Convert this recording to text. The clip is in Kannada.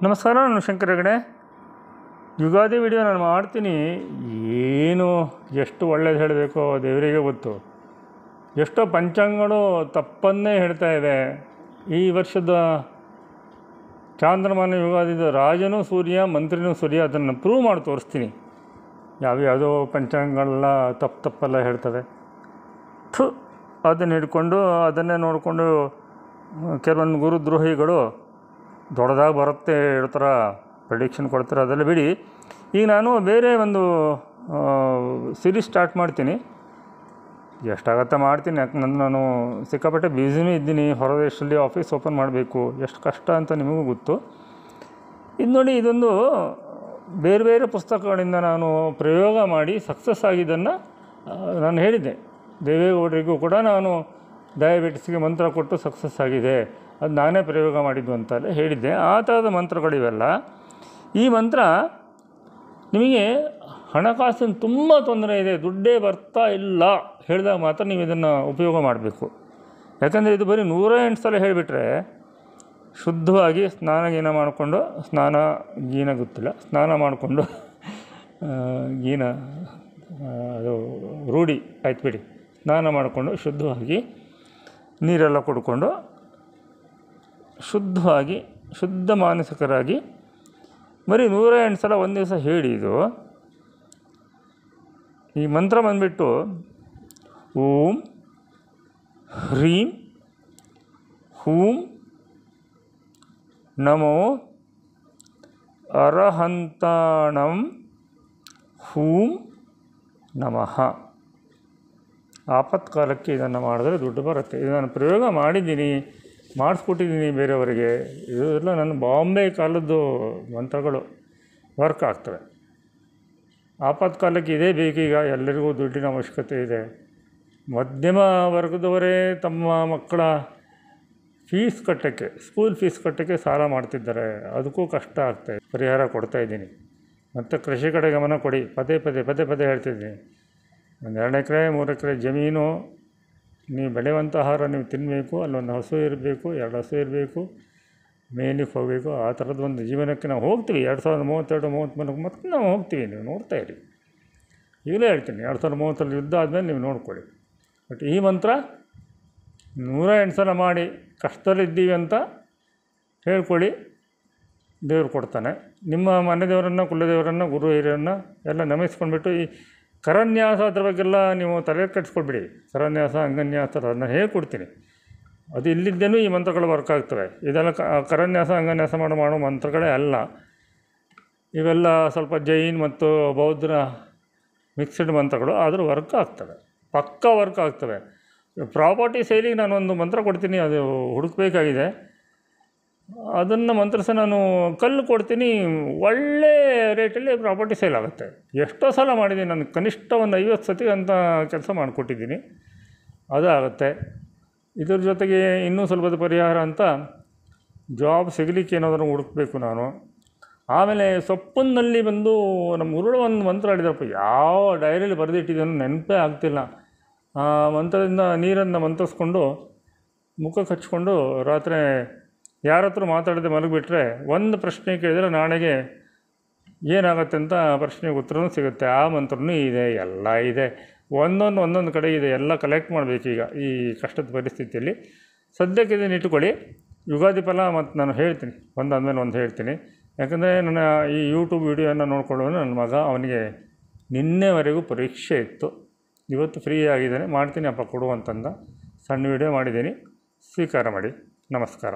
ನಮಸ್ಕಾರ, ನಾನು ಶಂಕರ ಹೆಗಡೆ. ಯುಗಾದಿ ವಿಡಿಯೋ ನಾನು ಮಾಡ್ತೀನಿ. ಏನು ಎಷ್ಟು ಒಳ್ಳೇದು ಹೇಳಬೇಕೋ ದೇವರಿಗೆ ಗೊತ್ತು. ಎಷ್ಟೋ ಪಂಚಾಂಗಗಳು ತಪ್ಪನ್ನೇ ಹೇಳ್ತಾ ಇವೆ. ಈ ವರ್ಷದ ಚಾಂದ್ರಮಾನ ಯುಗಾದಿದ ರಾಜನೂ ಸೂರ್ಯ, ಮಂತ್ರಿನೂ ಸೂರ್ಯ, ಅದನ್ನು ಪ್ರೂವ್ ಮಾಡಿ ತೋರಿಸ್ತೀನಿ. ಯಾವುದೋ ಪಂಚಾಂಗಗಳೆಲ್ಲ ತಪ್ಪೆಲ್ಲ ಹೇಳ್ತವೆ. ಅದನ್ನು ಹಿಡ್ಕೊಂಡು ಅದನ್ನೇ ನೋಡಿಕೊಂಡು ಕೆಲವೊಂದು ಗುರುದ್ರೋಹಿಗಳು ದೊಡ್ಡದಾಗಿ ಬರುತ್ತೆ ಹೇಳ್ತಾರ, ಪ್ರೆಡಿಕ್ಷನ್ ಕೊಡ್ತಾರೆ. ಅದೆಲ್ಲ ಬಿಡಿ. ಈಗ ನಾನು ಬೇರೆ ಒಂದು ಸೀರೀಸ್ ಸ್ಟಾರ್ಟ್ ಮಾಡ್ತೀನಿ. ಎಷ್ಟಾಗತ್ತೆ ಮಾಡ್ತೀನಿ. ಯಾಕಂದ್ರೆ ನಾನು ಸಿಕ್ಕಾಪಟ್ಟೆ ಬ್ಯುಸಿನೂ ಇದ್ದೀನಿ. ಹೊರದೇಶದಲ್ಲಿ ಆಫೀಸ್ ಓಪನ್ ಮಾಡಬೇಕು, ಎಷ್ಟು ಕಷ್ಟ ಅಂತ ನಿಮಗೂ ಗೊತ್ತು. ಇದು ನೋಡಿ, ಇದೊಂದು ಬೇರೆ ಬೇರೆ ಪುಸ್ತಕಗಳಿಂದ ನಾನು ಪ್ರಯೋಗ ಮಾಡಿ ಸಕ್ಸಸ್ ಆಗಿದ್ದನ್ನು ನಾನು ಹೇಳಿದ್ದೆ. ದೇವೇಗೌಡರಿಗೂ ಕೂಡ ನಾನು ಡಯಾಬಿಟಿಸ್ಗೆ ಮಂತ್ರ ಕೊಟ್ಟು ಸಕ್ಸಸ್ ಆಗಿದೆ, ಅದು ನಾನೇ ಪ್ರಯೋಗ ಮಾಡಿದ್ದು ಅಂತಲೇ ಹೇಳಿದ್ದೆ. ಆ ಥರದ ಮಂತ್ರಗಳಿವೆಲ್ಲ. ಈ ಮಂತ್ರ ನಿಮಗೆ ಹಣಕಾಸಿನ ತುಂಬ ತೊಂದರೆ ಇದೆ, ದುಡ್ಡೇ ಬರ್ತಾ ಇಲ್ಲ ಹೇಳಿದಾಗ ಮಾತ್ರ ನೀವು ಇದನ್ನು ಉಪಯೋಗ ಮಾಡಬೇಕು. ಯಾಕಂದರೆ ಇದು ಬರೀ 108 ಸಲ ಹೇಳಿಬಿಟ್ರೆ ಶುದ್ಧವಾಗಿ ಸ್ನಾನ ಮಾಡಿಕೊಂಡು ಅದು ರೂಢಿ ಆಯ್ತು ಬಿಡಿ. ಸ್ನಾನ ಮಾಡಿಕೊಂಡು ಶುದ್ಧವಾಗಿ ನೀರೆಲ್ಲ ಕುಡ್ಕೊಂಡು ಶುದ್ಧವಾಗಿ ಶುದ್ಧ ಮಾನಸಿಕರಾಗಿ ಬರೀ 108 ಸಲ ಒಂದು ದಿವಸ ಹೇಳಿ. ಇದು ಈ ಮಂತ್ರ ಬಂದುಬಿಟ್ಟು ಓಂ ಹ್ರೀಂ ಹೂಂ ನಮೋ ಅರಹಂತಾಣಂ ಹೂಂ ನಮಃ. ಆಪತ್ಕಾಲಕ್ಕೆ ಇದನ್ನು ಮಾಡಿದ್ರೆ ದುಡ್ಡು ಬರುತ್ತೆ. ಇದು ನಾನು ಪ್ರಯೋಗ ಮಾಡಿದ್ದೀನಿ, ಮಾಡಿಸ್ಕೊಟ್ಟಿದ್ದೀನಿ ಬೇರೆಯವರಿಗೆ. ಇದೆಲ್ಲ ನನ್ನ ಬಾಂಬೆ ಕಾಲದ್ದು ಮಂತ್ರಗಳು ವರ್ಕ್ ಆಗ್ತವೆ. ಆಪತ್ಕಾಲಕ್ಕೆ ಇದೇ ಬೇಕೀಗ. ಎಲ್ಲರಿಗೂ ದುಡ್ಡಿನ ಅವಶ್ಯಕತೆ ಇದೆ. ಮಧ್ಯಮ ವರ್ಗದವರೇ ತಮ್ಮ ಮಕ್ಕಳ ಫೀಸ್ ಕಟ್ಟೋಕ್ಕೆ, ಸ್ಕೂಲ್ ಫೀಸ್ ಕಟ್ಟೋಕ್ಕೆ ಸಾಲ ಮಾಡ್ತಿದ್ದಾರೆ. ಅದಕ್ಕೂ ಕಷ್ಟ ಆಗ್ತಾಯಿದೆ. ಪರಿಹಾರ ಕೊಡ್ತಾಯಿದ್ದೀನಿ. ಮತ್ತು ಕೃಷಿ ಕಡೆ ಗಮನ ಕೊಡಿ. ಪದೇ ಪದೇ ಹೇಳ್ತಿದ್ದೀನಿ. ಒಂದು 2 ಎಕರೆ 3 ಎಕರೆ ಜಮೀನು, ನೀವು ಬೆಳೆಯುವಂಥ ಆಹಾರ ನೀವು ತಿನ್ನಬೇಕು. ಅಲ್ಲೊಂದು ಹಸು ಇರಬೇಕು, 2 ಹಸು ಇರಬೇಕು, ಮೇಲಿಗೆ ಹೋಗಬೇಕು. ಆ ಥರದ್ದು ಒಂದು ಜೀವನಕ್ಕೆ ನಾವು ಹೋಗ್ತೀವಿ. 2032-33 ಮತ್ತೆ ನಾವು ಹೋಗ್ತೀವಿ. ನೀವು ನೋಡ್ತಾ ಇರಿ. ಈಗಲೇ ಹೇಳ್ತೀನಿ, 2030 ಯುದ್ಧ ಆದಮೇಲೆ ನೀವು ನೋಡ್ಕೊಳ್ಳಿ. ಬಟ್ ಈ ಮಂತ್ರ 108 ಸಲ ಮಾಡಿ ಕಷ್ಟದಲ್ಲಿದ್ದೀವಿ ಅಂತ ಹೇಳ್ಕೊಳ್ಳಿ, ದೇವರು ಕೊಡ್ತಾನೆ. ನಿಮ್ಮ ಮನೆ ದೇವರನ್ನು, ಕುಲದೇವರನ್ನು, ಗುರು ಹಿರಿಯರನ್ನು ಎಲ್ಲ ನಮಿಸ್ಕೊಂಡ್ಬಿಟ್ಟು ಈ ಕರನ್ಯಾಸ ಅದ್ರ ಬಗ್ಗೆಲ್ಲ ನೀವು ತಲೆ ಕೆಡಿಸ್ಕೊಳ್ಬಿಡಿ. ಕರನ್ಯಾಸ, ಅಂಗನ್ಯಾಸ ಅದನ್ನು ಹೇಳ್ಕೊಡ್ತೀನಿ. ಅದು ಇಲ್ಲಿದ್ದೇನೂ ಈ ಮಂತ್ರಗಳು ವರ್ಕ್ ಆಗ್ತವೆ. ಇದೆಲ್ಲ ಕರನ್ಯಾಸ ಅಂಗನ್ಯಾಸ ಮಾಡೋ ಮಂತ್ರಗಳೇ ಅಲ್ಲ. ಇವೆಲ್ಲ ಸ್ವಲ್ಪ ಜೈನ್ ಮತ್ತು ಬೌದ್ಧರ ಮಿಕ್ಸ್ಡ್ ಮಂತ್ರಗಳು. ಆದರೂ ವರ್ಕ್ ಆಗ್ತವೆ, ಪಕ್ಕಾ ವರ್ಕ್ ಆಗ್ತವೆ. ಪ್ರಾಪರ್ಟಿ ಸೇಲಿಗೆ ನಾನು ಒಂದು ಮಂತ್ರ ಕೊಡ್ತೀನಿ, ಅದು ಹುಡುಕಬೇಕಾಗಿದೆ. ಅದನ್ನು ಮಂತ್ರಿಸಿ ನಾನು ಕಲ್ಲು ಕೊಡ್ತೀನಿ. ಒಳ್ಳೆ ರೇಟಲ್ಲಿ ಪ್ರಾಪರ್ಟಿ ಸೇಲ್ ಆಗುತ್ತೆ. ಎಷ್ಟೋ ಸಲ ಮಾಡಿದ್ದೀನಿ ನಾನು. ಕನಿಷ್ಠ ಒಂದು 50 ಸತಿ ಅಂತ ಕೆಲಸ ಮಾಡಿಕೊಟ್ಟಿದ್ದೀನಿ. ಅದು ಆಗುತ್ತೆ. ಇದ್ರ ಜೊತೆಗೆ ಇನ್ನೂ ಸ್ವಲ್ಪದ ಪರಿಹಾರ ಅಂತ ಜಾಬ್ ಸಿಗಲಿಕ್ಕೆ ಏನಾದರೂ ಹುಡುಕಬೇಕು ನಾನು. ಆಮೇಲೆ ಸೊಪ್ಪಿನಲ್ಲಿ ಬಂದು ನಮ್ಮ ಗುರುಗಳು ಒಂದು ಮಂತ್ರ ಹೇಳಿದ್ರಪ್ಪ, ಯಾವ ಡೈರಿಯಲ್ಲಿ ಬರೆದಿಟ್ಟಿದ್ದನ್ನು ನೆನಪೇ ಆಗ್ತಿಲ್ಲ. ಆ ಮಂತ್ರದಿಂದ ನೀರನ್ನು ಮಂತ್ರಿಸ್ಕೊಂಡು ಮುಖಕ್ಕೆ ಹಚ್ಕೊಂಡು ರಾತ್ರಿ ಯಾರ ಹತ್ರ ಮಾತಾಡದೆ ಮಲಗಿಬಿಟ್ರೆ ಒಂದು ಪ್ರಶ್ನೆ ಕೇಳಿದರೆ ನಾಳೆಗೆ ಏನಾಗುತ್ತೆ ಅಂತ ಪ್ರಶ್ನೆಗೆ ಉತ್ತರನೂ ಸಿಗುತ್ತೆ. ಆ ಮಂತ್ರನೂ ಇದೆ, ಎಲ್ಲ ಇದೆ. ಒಂದೊಂದು ಕಡೆ ಇದೆ. ಎಲ್ಲ ಕಲೆಕ್ಟ್ ಮಾಡಬೇಕೀಗ ಈ ಕಷ್ಟದ ಪರಿಸ್ಥಿತಿಯಲ್ಲಿ. ಸದ್ಯಕ್ಕೆ ಇದನ್ನು ಇಟ್ಕೊಳ್ಳಿ. ಯುಗಾದಿ ಫಲ ಮತ್ತು ನಾನು ಹೇಳ್ತೀನಿ, ಒಂದಾದಮೇಲೆ ಒಂದು ಹೇಳ್ತೀನಿ. ಯಾಕಂದರೆ ನನ್ನ ಈ ಯೂಟ್ಯೂಬ್ ವಿಡಿಯೋನ ನೋಡ್ಕೊಳ್ಳೋನು ನನ್ನ ಮಗ, ಅವನಿಗೆ ನಿನ್ನೆವರೆಗೂ ಪರೀಕ್ಷೆ ಇತ್ತು. ಇವತ್ತು ಫ್ರೀ ಆಗಿದ್ದಾನೆ. ಮಾಡ್ತೀನಿ ಅಪ್ಪ ಕೊಡು ಅಂತಂದ. ಸಣ್ಣ ವಿಡಿಯೋ ಮಾಡಿದ್ದೀನಿ, ಸ್ವೀಕಾರ ಮಾಡಿ. ನಮಸ್ಕಾರ.